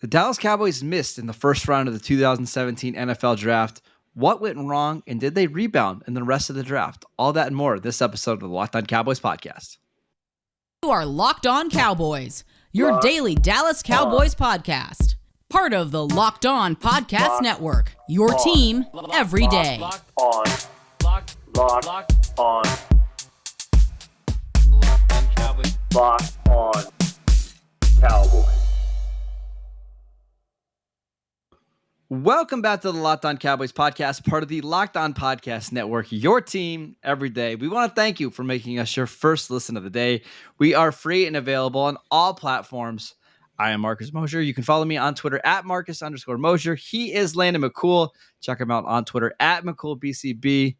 The Dallas Cowboys missed in the first round of the 2017 NFL Draft. What went wrong, and did they rebound in the rest of the draft? All that and more this episode of the Locked On Cowboys podcast. You are Locked On Cowboys, your daily Dallas Cowboys podcast. Part of the Locked On Podcast Network, your team every day. Locked On Cowboys. Locked On Cowboys. Welcome back to the Locked On Cowboys podcast, part of the Locked On Podcast Network, your team every day. We want to thank you for making us your first listen of the day. We are free and available on all platforms. I am Marcus Mosher. You can follow me on Twitter at Marcus_Mosher. He is Landon McCool. Check him out on Twitter at McCoolBCB.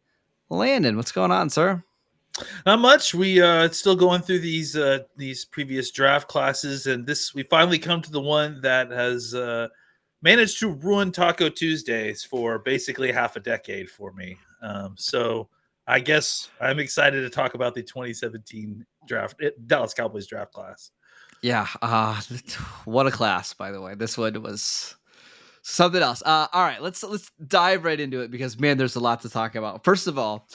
Landon, what's going on, sir? Not much. We still going through these previous draft classes, and we finally come to the one that has managed to ruin Taco Tuesdays for basically half a decade for me. So I guess I'm excited to talk about the 2017 Dallas Cowboys draft class. Yeah, what a class, by the way. This one was something else. All right, let's dive right into it because, man, there's a lot to talk about. First of all,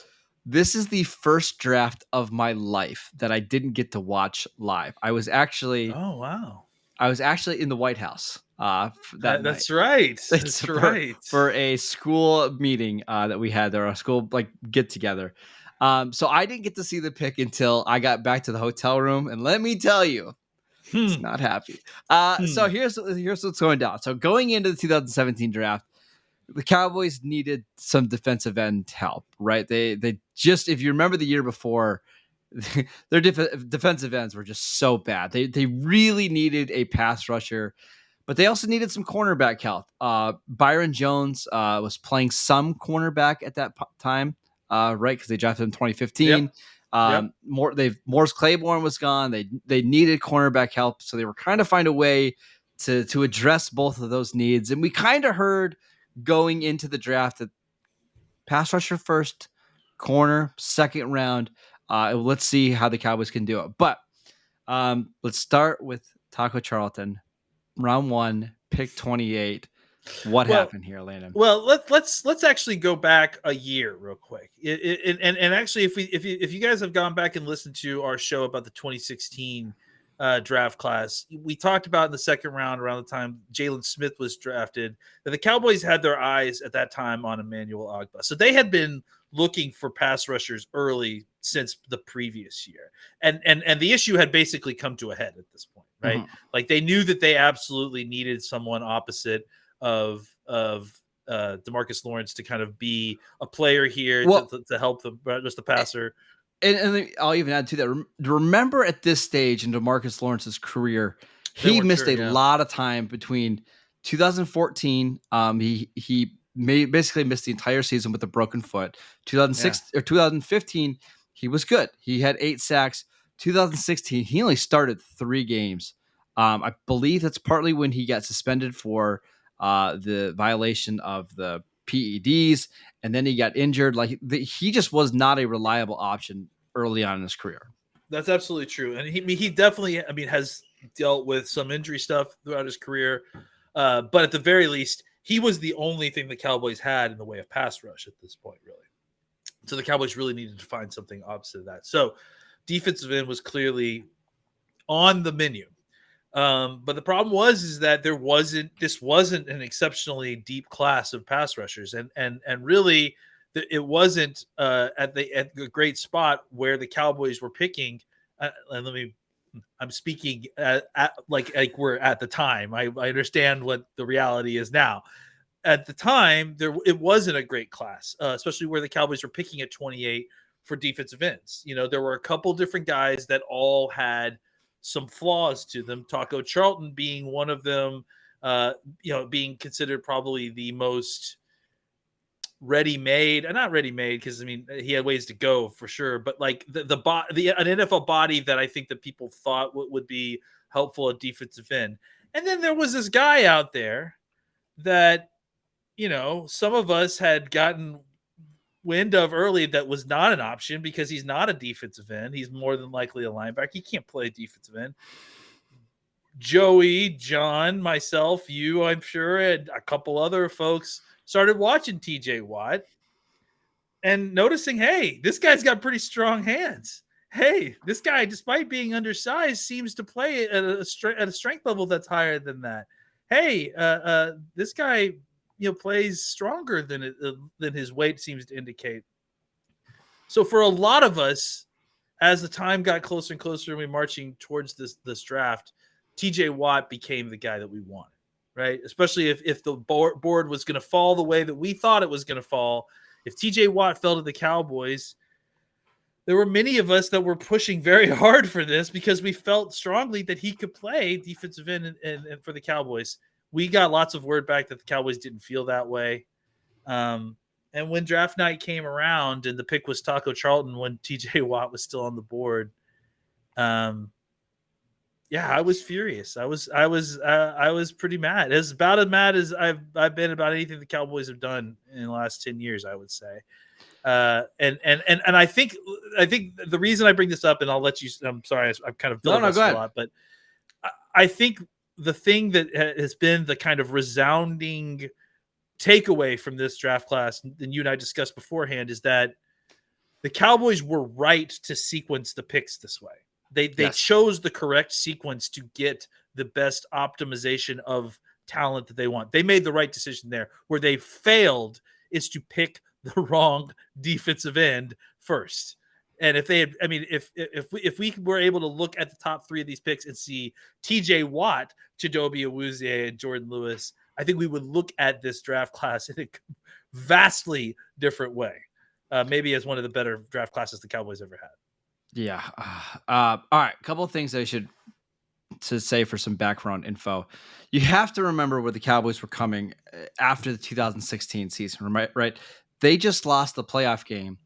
this is the first draft of my life that I didn't get to watch live. I was actually in the White House. That's right. For a school meeting that we had there, a school get together. So I didn't get to see the pick until I got back to the hotel room, and let me tell you, it's not happy. So here's what's going down. So going into the 2017 draft, the Cowboys needed some defensive end help, right? They just, if you remember the year before, their defensive ends were just so bad. They really needed a pass rusher. But they also needed some cornerback help. Byron Jones was playing some cornerback at that time, right? Because they drafted him in 2015. Morris Claiborne was gone. They needed cornerback help, so they were trying to find a way to address both of those needs. And we kind of heard going into the draft that pass rusher first, corner second round. Let's see how the Cowboys can do it. But let's start with Taco Charlton. Round 1, pick 28. What happened here, Landon? Well, let's actually go back a year real quick. And actually, if you guys have gone back and listened to our show about the 2016 draft class, we talked about in the second round around the time Jalen Smith was drafted that the Cowboys had their eyes at that time on Emmanuel Ogbah. So they had been looking for pass rushers early since the previous year, and the issue had basically come to a head at this point. Right. Mm-hmm. Like they knew that they absolutely needed someone opposite of DeMarcus Lawrence to kind of be a player here to help just the passer. And I'll even add to that. Remember at this stage in DeMarcus Lawrence's career, he missed a lot of time between 2014. He basically missed the entire season with a broken foot. 2015, he was good. He had 8 sacks. 2016, he only started 3 games. I believe that's partly when he got suspended for the violation of the PEDs, and then he got injured. He just was not a reliable option early on in his career. That's absolutely true, and he definitely, has dealt with some injury stuff throughout his career. But at the very least, he was the only thing the Cowboys had in the way of pass rush at this point, really. So the Cowboys really needed to find something opposite of that. So defensive end was clearly on the menu. But the problem was that this wasn't an exceptionally deep class of pass rushers. And really it wasn't at the great spot where the Cowboys were picking. I'm speaking like we're at the time. I understand what the reality is now. At the time, it wasn't a great class, especially where the Cowboys were picking at 28 for defensive ends. There were a couple different guys that all had some flaws to them. Taco Charlton being one of them, being considered probably the most ready-made, not ready-made because he had ways to go for sure, but like an NFL body that I think that people thought would be helpful at defensive end. And then there was this guy out there that some of us had gotten wind of early that was not an option because he's not a defensive end. He's more than likely a linebacker. He can't play defensive end. Joey, John, myself, you, I'm sure, and a couple other folks started watching TJ Watt and noticing, hey, this guy's got pretty strong hands. Hey, this guy, despite being undersized, seems to play at a strength level that's higher than that. Hey, this guy, plays stronger than his weight seems to indicate. So for a lot of us, as the time got closer and closer, and we marching towards this draft, TJ Watt became the guy that we wanted, right? Especially if the board was going to fall the way that we thought it was going to fall. If TJ Watt fell to the Cowboys, there were many of us that were pushing very hard for this because we felt strongly that he could play defensive end and for the Cowboys. We got lots of word back that the Cowboys didn't feel that way. And when draft night came around and the pick was Taco Charlton when TJ Watt was still on the board, I was furious. I was pretty mad. As about as mad as I've been about anything the Cowboys have done in the last 10 years, I would say. And I think the reason I bring this up, and I'll let you. I'm sorry, I'm kind of filibustering a lot, but I think the thing that has been the kind of resounding takeaway from this draft class, and you and I discussed beforehand, is that the Cowboys were right to sequence the picks this way. They chose the correct sequence to get the best optimization of talent that they want. They made the right decision there. Where they failed is to pick the wrong defensive end first. And if they had, if we were able to look at the top three of these picks and see TJ Watt, Chidobe Awuzie, and Jourdan Lewis, I think we would look at this draft class in a vastly different way. Maybe as one of the better draft classes the Cowboys ever had. Yeah. All right. A couple of things I should to say for some background info. You have to remember where the Cowboys were coming after the 2016 season, right? They just lost the playoff game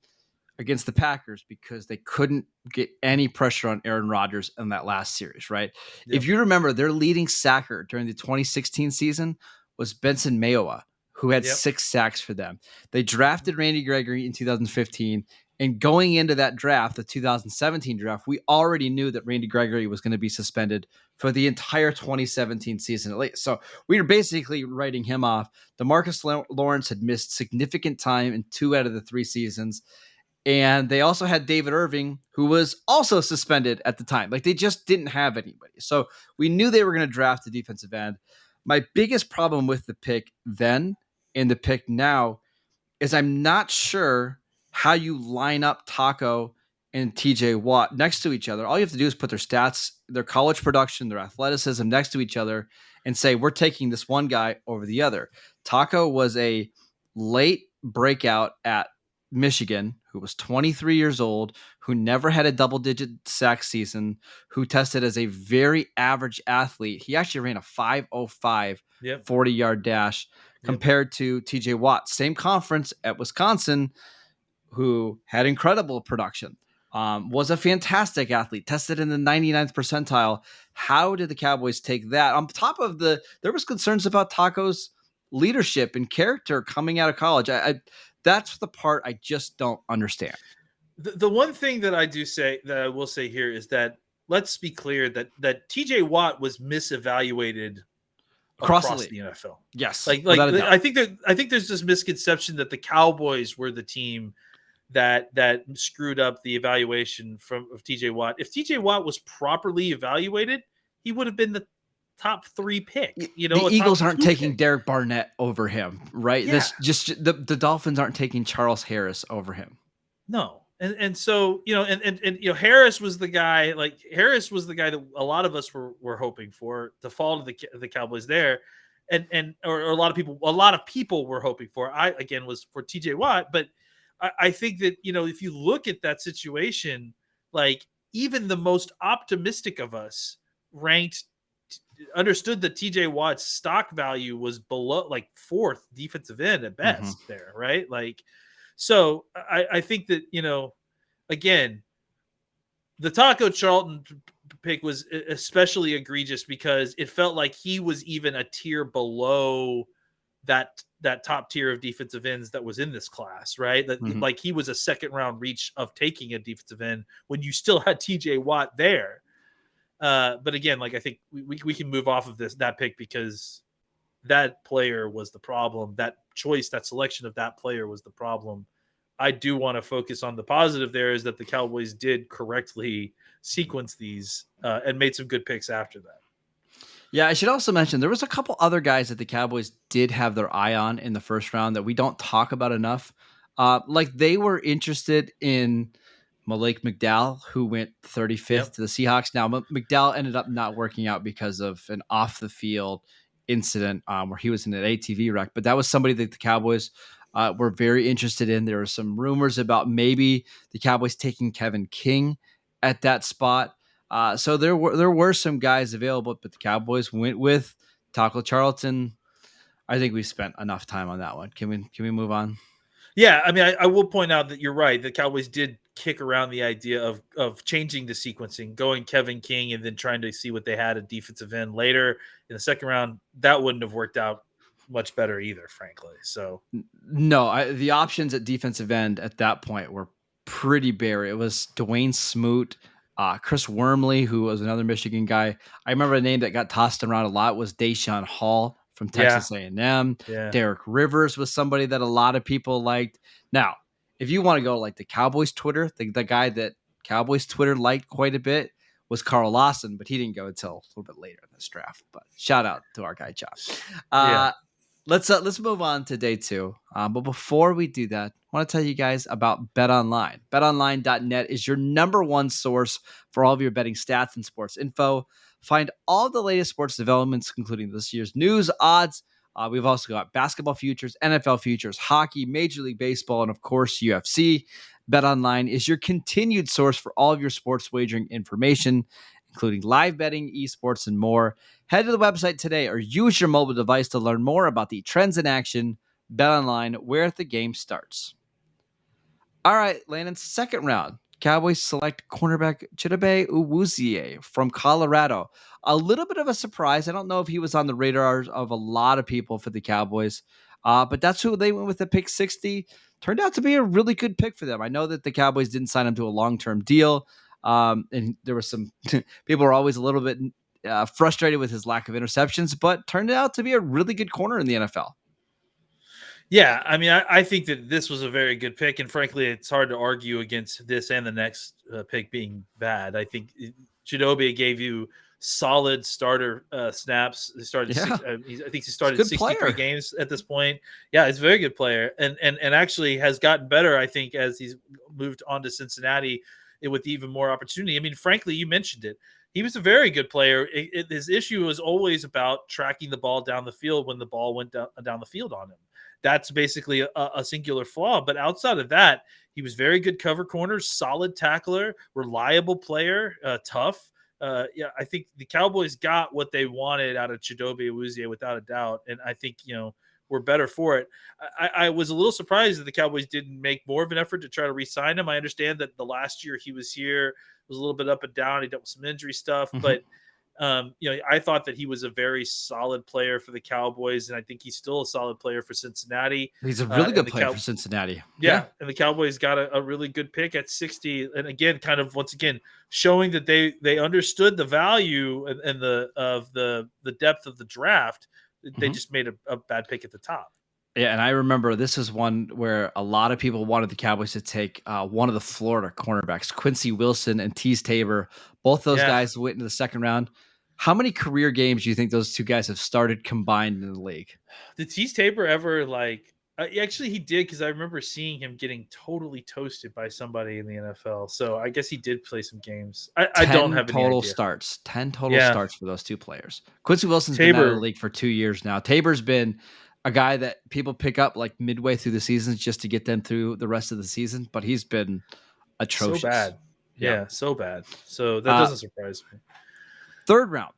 against the Packers because they couldn't get any pressure on Aaron Rodgers in that last series, right? Yep. If you remember, their leading sacker during the 2016 season was Benson Mayowa, who had 6 sacks for them. They drafted Randy Gregory in 2015, and going into that draft, the 2017 draft, we already knew that Randy Gregory was going to be suspended for the entire 2017 season at least. So we were basically writing him off. DeMarcus Lawrence had missed significant time in 2 out of the 3 seasons. And they also had David Irving, who was also suspended at the time. Like, they just didn't have anybody. So we knew they were going to draft a defensive end. My biggest problem with the pick then and the pick now is I'm not sure how you line up Taco and TJ Watt next to each other. All you have to do is put their stats, their college production, their athleticism next to each other and say, we're taking this one guy over the other. Taco was a late breakout at Michigan, who was 23 years old, who never had a double-digit sack season, who tested as a very average athlete. He actually ran a 5.05 40-yard dash compared to TJ Watt, same conference at Wisconsin, who had incredible production, was a fantastic athlete, tested in the 99th percentile. How did the Cowboys take that? On top of there was concerns about Taco's leadership and character coming out of college. That's the part I just don't understand. The one thing that I will say here is that let's be clear that TJ Watt was misevaluated across the NFL. Yes. I think there's this misconception that the Cowboys were the team that screwed up the evaluation of TJ Watt. If TJ Watt was properly evaluated, he would have been the top 3 pick. The Eagles aren't taking Derek Barnett over him, right? Yeah. This just the Dolphins aren't taking Charles Harris over him. No. And so, Harris was the guy that a lot of us were hoping for to fall to the Cowboys there. Or a lot of people were hoping for. I, again, was for TJ Watt, but I think that, if you look at that situation, like even the most optimistic of us understood that TJ Watt's stock value was below, like 4th defensive end at best there, right? Like, so I think that, again, the Taco Charlton pick was especially egregious because it felt like he was even a tier below that top tier of defensive ends that was in this class, right? That like he was a 2nd round reach of taking a defensive end when you still had TJ Watt there. But again, like I think we can move off of that pick because that player was the problem. That choice, that selection of that player was the problem. I do want to focus on the positive there is that the Cowboys did correctly sequence these and made some good picks after that. Yeah, I should also mention there was a couple other guys that the Cowboys did have their eye on in the first round that we don't talk about enough. Like they were interested in Malik McDowell, who went 35th to the Seahawks. Now, McDowell ended up not working out because of an off the field incident where he was in an ATV wreck. But that was somebody that the Cowboys were very interested in. There were some rumors about maybe the Cowboys taking Kevin King at that spot. So there were some guys available, but the Cowboys went with Taco Charlton. I think we spent enough time on that one. Can we move on? Yeah, I mean, I will point out that you're right. The Cowboys did kick around the idea of changing the sequencing, going Kevin King, and then trying to see what they had at defensive end later in the second round. That wouldn't have worked out much better either, frankly. So no, the options at defensive end at that point were pretty bare. It was Dwayne Smoot, Chris Wormley, who was another Michigan guy. I remember a name that got tossed around a lot was Deshaun Hall from Texas A&M. Yeah. Derek Rivers was somebody that a lot of people liked. Now, if you want to go like the Cowboys Twitter, the guy that Cowboys Twitter liked quite a bit was Carl Lawson, but he didn't go until a little bit later in this draft. But shout out to our guy John. Let's move on to day two. But before we do that, I want to tell you guys about BetOnline. BetOnline.net is your number one source for all of your betting stats and sports info. Find all the latest sports developments, including this year's news, odds. We've also got basketball futures, NFL futures, hockey, Major League Baseball, and of course, UFC. BetOnline is your continued source for all of your sports wagering information, including live betting, esports, and more. Head to the website today or use your mobile device to learn more about the trends in action. BetOnline, where the game starts. All right, Landon, second round. Cowboys select cornerback Chidobe Awuzie from Colorado. A little bit of a surprise. I don't know if he was on the radars of a lot of people for the Cowboys, but that's who they went with at pick 60. Turned out to be a really good pick for them. I know that the Cowboys didn't sign him to a long-term deal, and there were some people were always a little bit frustrated with his lack of interceptions, but turned out to be a really good corner in the NFL. Yeah, I mean, I think that this was a very good pick, and frankly, it's hard to argue against this and the next pick being bad. I think Chidobe gave you solid starter snaps. He started. Yeah. I think he started 63 games at this point. Yeah, he's a very good player, and actually has gotten better. I think as he's moved on to Cincinnati with even more opportunity. I mean, frankly, you mentioned it. He was a very good player. His issue was always about tracking the ball down the field when the ball went down the field on him. That's basically a singular flaw. But outside of that, he was very good cover corners, solid tackler, reliable player, tough. Yeah, I think the Cowboys got what they wanted out of Chidobe Awuzie without a doubt. And I think, we're better for it. I was a little surprised that the Cowboys didn't make more of an effort to try to re-sign him. I understand that the last year he was here was a little bit up and down. He dealt with some injury stuff, but I thought that he was a very solid player for the Cowboys, and I think he's still a solid player for Cincinnati. He's a really good player for Cincinnati. Yeah, and the Cowboys got a really good pick at 60, and again, once again showing that they understood the value and the depth of the draft. They just made a bad pick at the top. Yeah, and I remember this is one where a lot of people wanted the Cowboys to take one of the Florida cornerbacks, Quincy Wilson and Teez Tabor. Both those guys went into the second round. How many career games do you think those two guys have started combined in the league? Did Teez Tabor ever actually he did, because I remember seeing him getting totally toasted by somebody in the NFL. So I guess he did play some games. I don't have total any idea. starts. 10 total starts for those two players. Quincy Wilson's been out of the league for 2 years now. Tabor's been a guy that people pick up like midway through the season just to get them through the rest of the season, but he's been atrocious. So bad. Yeah, so bad. So that doesn't surprise me. Third round,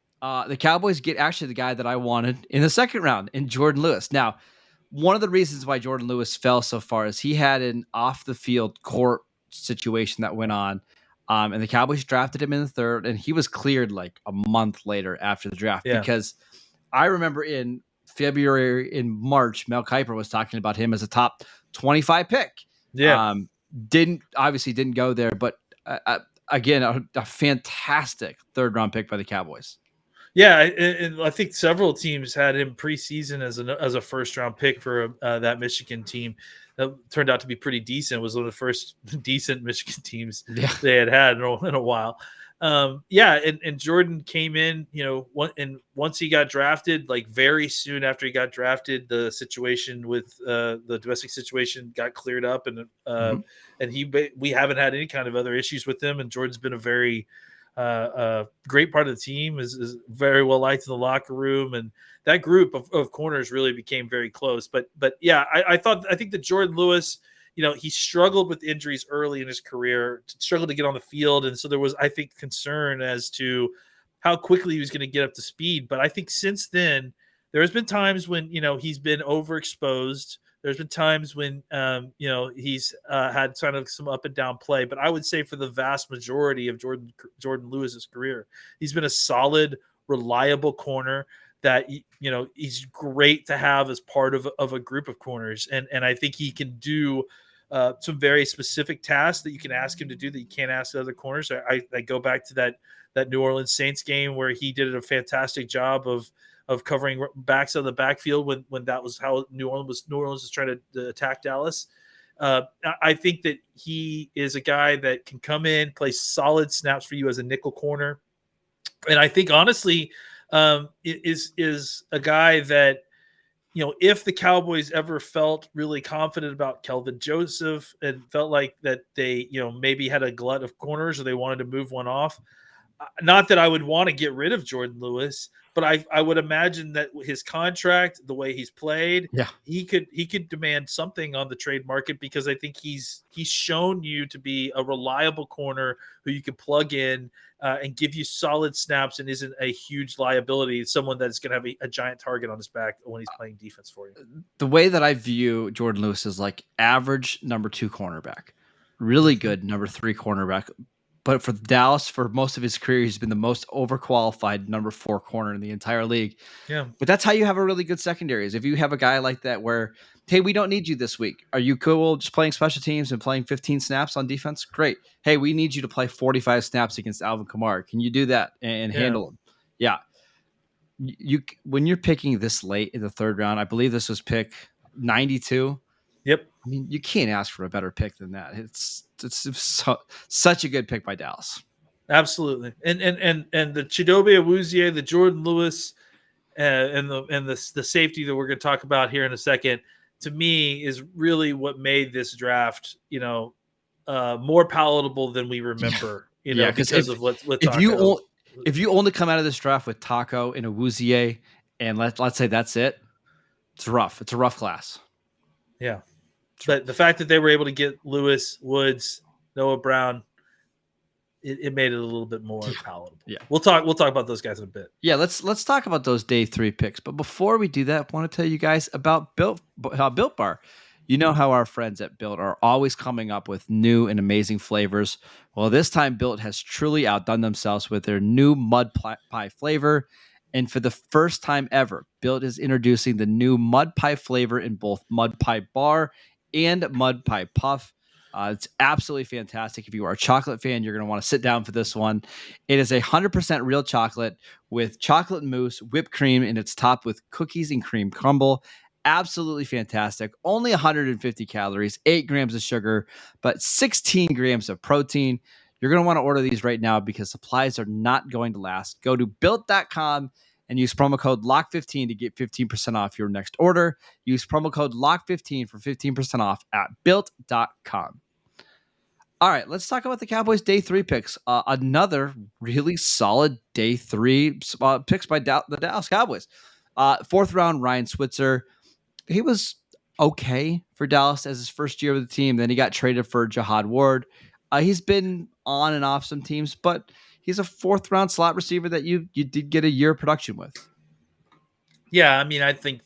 the Cowboys get actually the guy that I wanted in the second round in Jourdan Lewis. Now, one of the reasons why Jourdan Lewis fell so far is he had an off-the-field court situation that went on, and the Cowboys drafted him in the third, and he was cleared like a month later after the draft because I remember in March, Mel Kiper was talking about him as a top 25 pick. Yeah. Didn't go there, but again, a fantastic third-round pick by the Cowboys. Yeah, and I think several teams had him preseason as a first-round pick for that Michigan team. That turned out to be pretty decent. It was one of the first decent Michigan teams they had in a while. And Jourdan came in, once he got drafted, like very soon after he got drafted, the situation with the domestic situation got cleared up, and we haven't had any kind of other issues with him. And Jourdan's been a very great part of the team, is very well liked in the locker room, and that group of corners really became very close. But yeah, I think that Jourdan Lewis, he struggled with injuries early in his career, struggled to get on the field. And so there was, I think, concern as to how quickly he was going to get up to speed. But I think since then, there has been times when, he's been overexposed. There's been times when, he's had kind of some up and down play. But I would say for the vast majority of Jourdan Lewis's career, he's been a solid, reliable corner that, he's great to have as part of a group of corners. And I think he can do some very specific tasks that you can ask him to do that you can't ask the other corners. I go back to that New Orleans Saints game where he did a fantastic job of covering backs out of the backfield when that was how New Orleans was trying to attack Dallas. I think that he is a guy that can come in, play solid snaps for you as a nickel corner. And I think, honestly, is a guy that, if the Cowboys ever felt really confident about Kelvin Joseph and felt like that they, maybe had a glut of corners or they wanted to move one off, not that I would want to get rid of Jourdan Lewis, but I would imagine that his contract, the way he's played, he could demand something on the trade market, because I think he's shown you to be a reliable corner who you can plug in and give you solid snaps and isn't a huge liability. It's someone that's going to have a giant target on his back when he's playing defense for you. The way that I view Jourdan Lewis is like average number 2 cornerback, really good number 3 cornerback. But for Dallas, for most of his career, he's been the most overqualified number 4 corner in the entire league. Yeah. But that's how you have a really good secondary, is if you have a guy like that where, hey, we don't need you this week. Are you cool just playing special teams and playing 15 snaps on defense? Great. Hey, we need you to play 45 snaps against Alvin Kamara. Can you do that and handle him? Yeah. When you're picking this late in the third round, I believe this was pick 92. Yep. I mean, you can't ask for a better pick than that. It's such a good pick by Dallas. Absolutely. And the Chidobe Awuzie, the Jourdan Lewis, and the safety that we're going to talk about here in a second, to me is really what made this draft, more palatable than we remember, because of what Taco. If you only come out of this draft with Taco and Awuzie, and let's say that's it, it's rough. It's a rough class. Yeah. But the fact that they were able to get Lewis, Woods, Noah Brown, it made it a little bit more palatable. Yeah. We'll talk about those guys in a bit. Yeah, let's talk about those day 3 picks. But before we do that, I want to tell you guys about Built Bar. You know how our friends at Built are always coming up with new and amazing flavors. Well, this time Built has truly outdone themselves with their new mud pie flavor. And for the first time ever, Built is introducing the new mud pie flavor in both mud pie bar and mud pie puff. It's absolutely fantastic. If you are a chocolate fan, you're going to want to sit down for this one. It is 100% real chocolate with chocolate mousse, whipped cream, and it's topped with cookies and cream crumble. Absolutely fantastic. Only 150 calories, 8 grams of sugar, but 16 grams of protein. You're going to want to order these right now because supplies are not going to last. Go to built.com and use promo code LOCK15 to get 15% off your next order. Use promo code LOCK15 for 15% off at built.com. All right, let's talk about the Cowboys' day 3 picks. Another really solid day 3 picks by the Dallas Cowboys. 4th round, Ryan Switzer. He was okay for Dallas as his first year with the team. Then he got traded for Jihad Ward. He's been on and off some teams, but he's a 4th round slot receiver that you did get a year of production with. Yeah, I mean, I think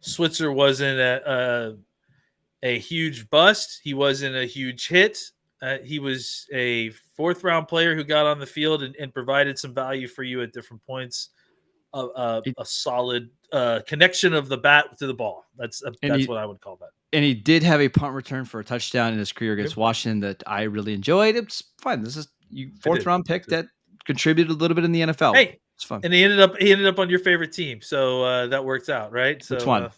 Switzer wasn't a huge bust. He wasn't a huge hit. He was a 4th round player who got on the field and provided some value for you at different points. A solid connection of the bat to the ball. That's what I would call that. And he did have a punt return for a touchdown in his career against Washington that I really enjoyed. It's fine. This is fourth round pick that contributed a little bit in the NFL. Hey, it's fun. And he ended up on your favorite team, so that works out, right? So which one?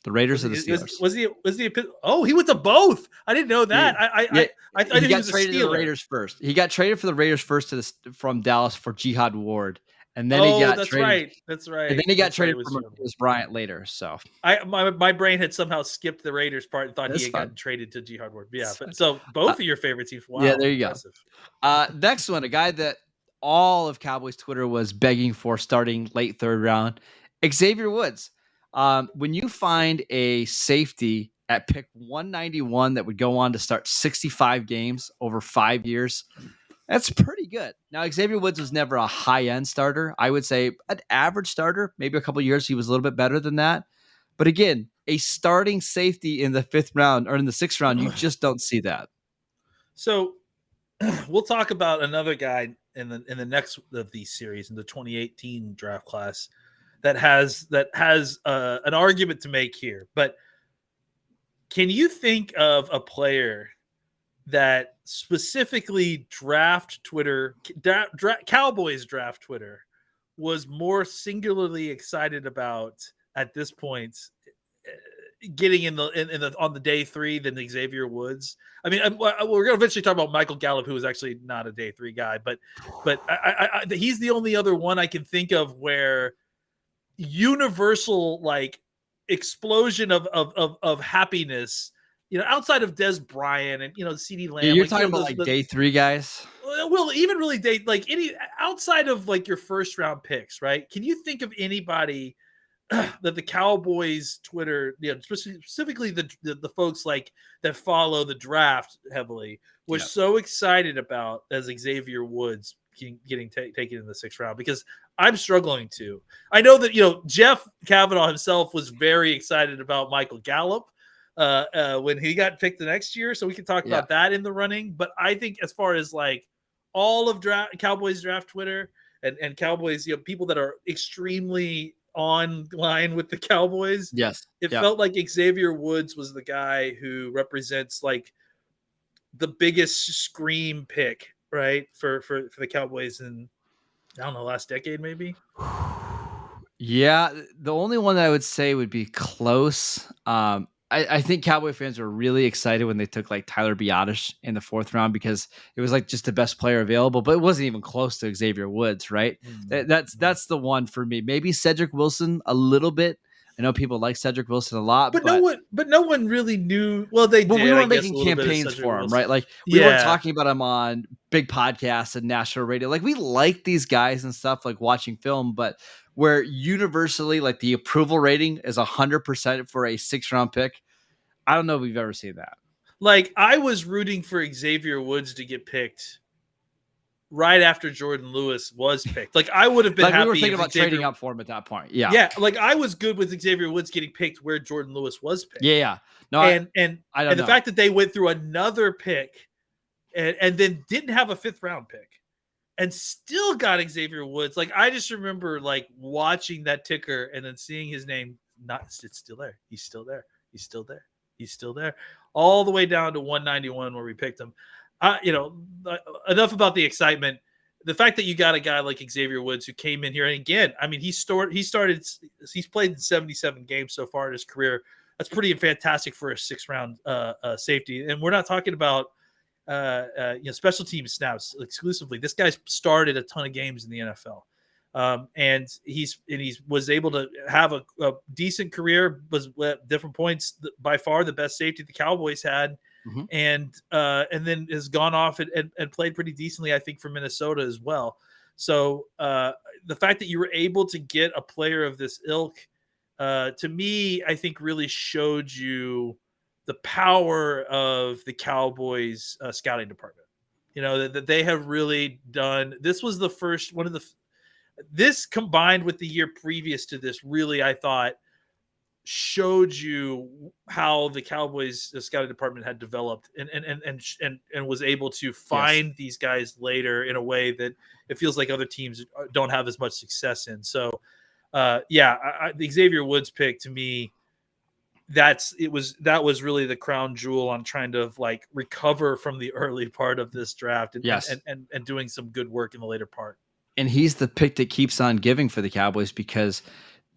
The Raiders or the Steelers? Was he? Oh, he went to both. I didn't know that. I thought he got traded to the Raiders first. He got traded for the Raiders first from Dallas for Jihad Ward, and then he got traded. That's right. And then he got traded for Marquise Bryant later. So my brain had somehow skipped the Raiders part and thought he had gotten traded to Jihad Ward. Yeah, but so both of your favorite teams. Wow. Yeah, there you go. Next one, a guy that all of Cowboys Twitter was begging for starting late third round, Xavier Woods. When you find a safety at pick 191 that would go on to start 65 games over 5 years, that's pretty good. Now, Xavier Woods was never a high-end starter. I would say an average starter. Maybe a couple of years he was a little bit better than that. But again, a starting safety in the 5th round or in the 6th round, you just don't see that. So we'll talk about another guy in the next of these series in the 2018 draft class that has an argument to make here. But can you think of a player that specifically Cowboys draft Twitter was more singularly excited about at this point getting in the on the day 3 than Xavier Woods? I mean, we're going to eventually talk about Michael Gallup, who was actually not a day 3 guy, but he's the only other one I can think of where universal like explosion of happiness, outside of Des Bryant and CeeDee Lamb. You're talking about day 3 guys. Well, even really any outside of like your first round picks, right? Can you think of anybody that the Cowboys Twitter, specifically the folks like that follow the draft heavily, was so excited about as Xavier Woods getting taken in the 6th round? Because I'm struggling to. I know that Jeff Kavanaugh himself was very excited about Michael Gallup when he got picked the next year, so we can talk about that in the running. But I think as far as like all of Cowboys draft Twitter and Cowboys, people that are extremely online with the Cowboys, it felt like Xavier Woods was the guy who represents like the biggest scream pick, right, for the Cowboys in, I don't know, last decade maybe. Yeah, the only one that I would say would be close. I think Cowboy fans were really excited when they took like Tyler Biadasz in the 4th round because it was like just the best player available, but it wasn't even close to Xavier Woods, right? That's the one for me. Maybe Cedric Wilson a little bit. I know people like Cedric Wilson a lot, but no one really knew. Well, they did. We weren't making campaigns for him, right? Like we weren't talking about him on big podcasts and national radio. Like we like these guys and stuff, like watching film, but where universally like the approval rating is 100% for a 6th round pick, I don't know if we've ever seen that. Like I was rooting for Xavier Woods to get picked right after Jourdan Lewis was picked. Like I would have been happy. We were thinking about trading up for him at that point. Yeah. Yeah. Like I was good with Xavier Woods getting picked where Jourdan Lewis was picked. Yeah. No, and the fact that they went through another pick and then didn't have a 5th round pick and still got Xavier Woods. Like I just remember like watching that ticker and then seeing his name it's still there. He's still there. He's still there. He's still there. All the way down to 191 where we picked him. Enough about the excitement. The fact that you got a guy like Xavier Woods who came in here, and again, I mean, he's played in 77 games so far in his career. That's pretty fantastic for a 6th round safety. And we're not talking about special team snaps exclusively. This guy's started a ton of games in the NFL. And he was able to have a decent career, was at different points by far the best safety the Cowboys had. Mm-hmm. And then has gone off and played pretty decently, I think, for Minnesota as well. So the fact that you were able to get a player of this ilk, to me, I think really showed you the power of the Cowboys scouting department. That they have really done. This was the first one of this combined with the year previous to this really, I thought, showed you how the Cowboys scouting department had developed and was able to find these guys later in a way that it feels like other teams don't have as much success in. So, the Xavier Woods pick to me, that was really the crown jewel on trying to like recover from the early part of this draft and Yes. and doing some good work in the later part. And he's the pick that keeps on giving for the Cowboys because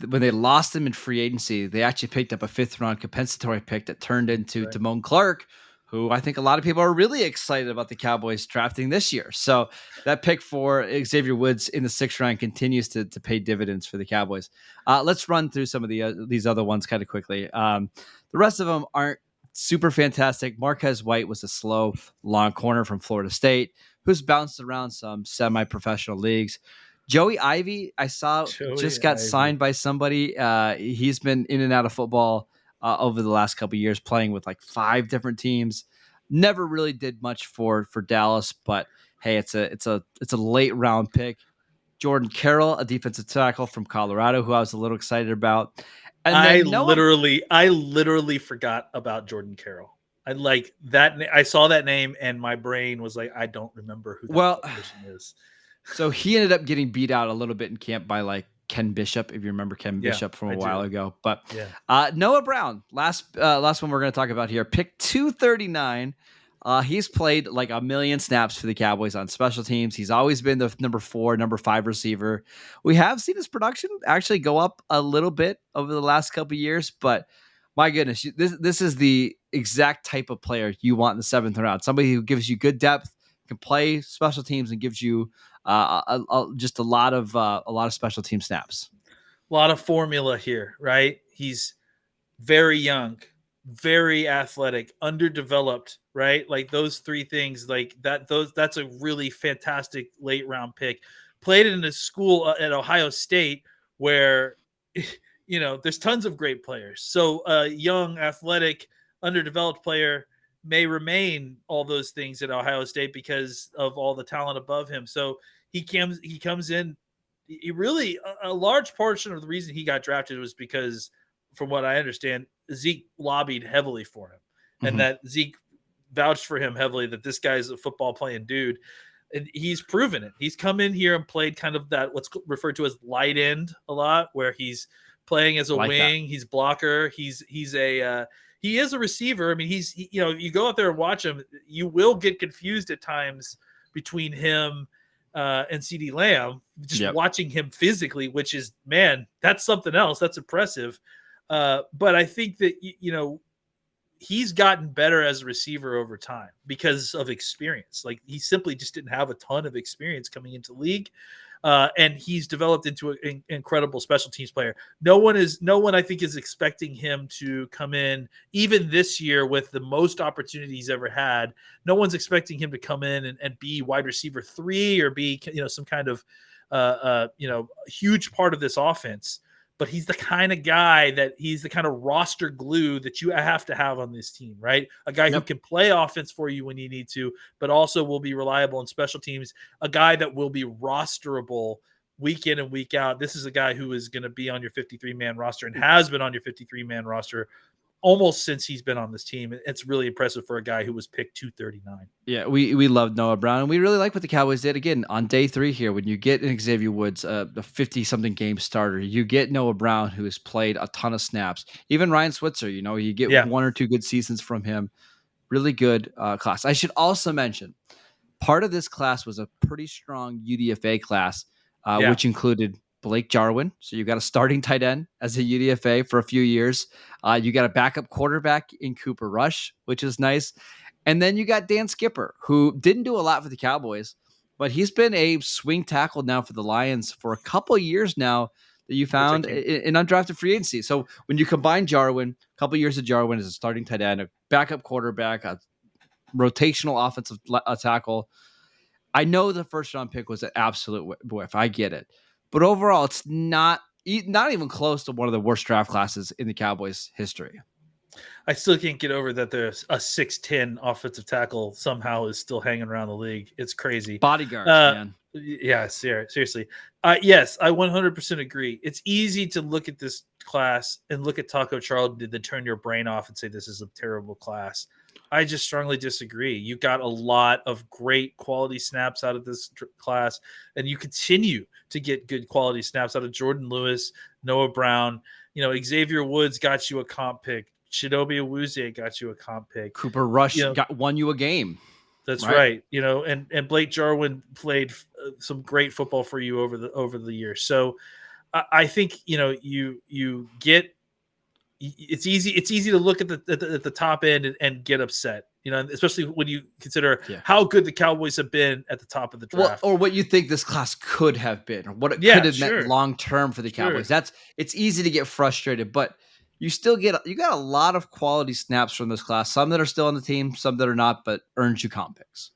when they lost him in free agency, they actually picked up a 5th-round compensatory pick that turned into Damone Clark, who I think a lot of people are really excited about the Cowboys drafting this year. So that pick for Xavier Woods in the 6th round continues to pay dividends for the Cowboys. Let's run through some of these other ones kind of quickly. The rest of them aren't super fantastic. Marquez White was a slow, long corner from Florida State who's bounced around some semi-professional leagues. Joey Ivey, I saw just got signed by somebody. He's been in and out of football over the last couple of years, playing with like 5 different teams. Never really did much for Dallas, but hey, it's a late round pick. Jordan Carroll, a defensive tackle from Colorado, who I was a little excited about. And I literally forgot about Jordan Carroll. I like that. I saw that name and my brain was like, I don't remember who that person is. So he ended up getting beat out a little bit in camp by like Ken Bishop, if you remember Ken Bishop from a while ago. But Noah Brown, last one we're going to talk about here, pick 239. He's played like a million snaps for the Cowboys on special teams. He's always been the number 4, number 5 receiver. We have seen his production actually go up a little bit over the last couple of years, but my goodness, this is the exact type of player you want in the 7th round. Somebody who gives you good depth, can play special teams, and gives you just a lot of special team snaps. A lot of formula here, right? He's very young, very athletic, underdeveloped, right? Like those 3 things, like that's a really fantastic late round pick. Played in a school at Ohio State where, there's tons of great players. So a young, athletic, underdeveloped player may remain all those things at Ohio State because of all the talent above him. So he comes in. He really, a large portion of the reason he got drafted was because, from what I understand, Zeke lobbied heavily for him, and that Zeke vouched for him heavily, that this guy's a football playing dude. And he's proven it. He's come in here and played kind of that what's referred to as light end a lot, where he's playing as a wing. He's blocker. He is a receiver. I mean, you go out there and watch him, you will get confused at times between him and CeeDee Lamb, just watching him physically, which is, man, that's something else. That's impressive. But I think that, he's gotten better as a receiver over time because of experience. Like, he simply just didn't have a ton of experience coming into the league. And he's developed into an incredible special teams player. No one I think is expecting him to come in even this year with the most opportunity he's ever had. No one's expecting him to come in and be wide receiver 3 or be, some kind of, huge part of this offense. But he's the kind of guy he's the kind of roster glue that you have to have on this team, right? A guy who can play offense for you when you need to, but also will be reliable in special teams. A guy that will be rosterable week in and week out. This is a guy who is going to be on your 53-man roster and has been on your 53-man roster almost since he's been on this team. It's really impressive for a guy who was picked 239. Yeah, we love Noah Brown, and we really like what the Cowboys did. Again, on day 3 here, when you get an Xavier Woods, a 50-something game starter, you get Noah Brown, who has played a ton of snaps. Even Ryan Switzer, you get 1 or 2 good seasons from him. Really good class. I should also mention, part of this class was a pretty strong UDFA class, which included Blake Jarwin. So you got a starting tight end as a UDFA for a few years. You got a backup quarterback in Cooper Rush, which is nice. And then you got Dan Skipper, who didn't do a lot for the Cowboys, but he's been a swing tackle now for the Lions for a couple of years now that you found in undrafted free agency. So when you combine Jarwin, a couple of years of Jarwin as a starting tight end, a backup quarterback, a rotational offensive tackle, I know the first round pick was an absolute whiff. I get it. But overall, it's not even close to one of the worst draft classes in the Cowboys' history. I still can't get over that there's a 6'10" offensive tackle somehow is still hanging around the league. It's crazy. Bodyguards, man. Yeah, seriously. Yes, I 100% agree. It's easy to look at this class and look at Taco Charlton and then turn your brain off and say this is a terrible class. I just strongly disagree. You got a lot of great quality snaps out of this class, and you continue to get good quality snaps out of Jourdan Lewis, Noah Brown. Xavier Woods got you a comp pick. Chidobe Awuzie got you a comp pick. Cooper Rush You know, won you a game. That's right. You know, and Blake Jarwin played some great football for you over the years. So I think, you know, you get, it's easy to look at the top end and get upset, you know, especially when you consider how good the Cowboys have been at the top of the draft, or what you think this class could have been, or what it could have meant long term for the Cowboys. It's easy to get frustrated, but you got a lot of quality snaps from this class. Some that are still on the team, some that are not, but earned you comp picks.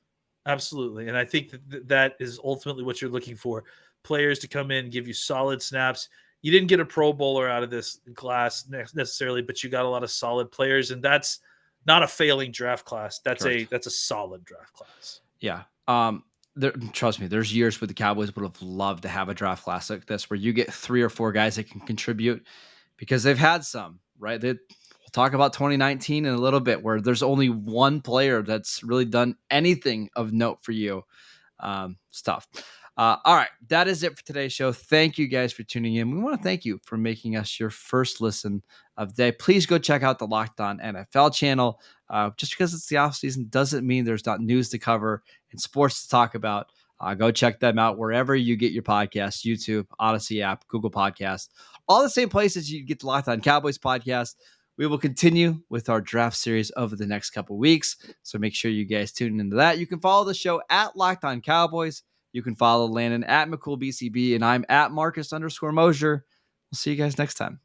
Absolutely, and I think that is ultimately what you're looking for: players to come in, give you solid snaps. You didn't get a Pro Bowler out of this class necessarily, but you got a lot of solid players, and that's not a failing draft class. That's a solid draft class. Yeah. Trust me, there's years where the Cowboys would have loved to have a draft class like this, where you get 3 or 4 guys that can contribute, because they've had some, right? We'll talk about 2019 in a little bit, where there's only one player that's really done anything of note for you. Stuff. All right, that is it for today's show. Thank you guys for tuning in. We want to thank you for making us your first listen of the day. Please go check out the Locked On NFL channel. Just because it's the offseason doesn't mean there's not news to cover and sports to talk about. Go check them out wherever you get your podcasts: YouTube, Odyssey app, Google Podcasts, all the same places you get the Locked On Cowboys podcast. We will continue with our draft series over the next couple weeks, so make sure you guys tune into that. You can follow the show at Locked On Cowboys. You can follow Landon at McCool BCB, and I'm at Marcus _Mosher. We'll see you guys next time.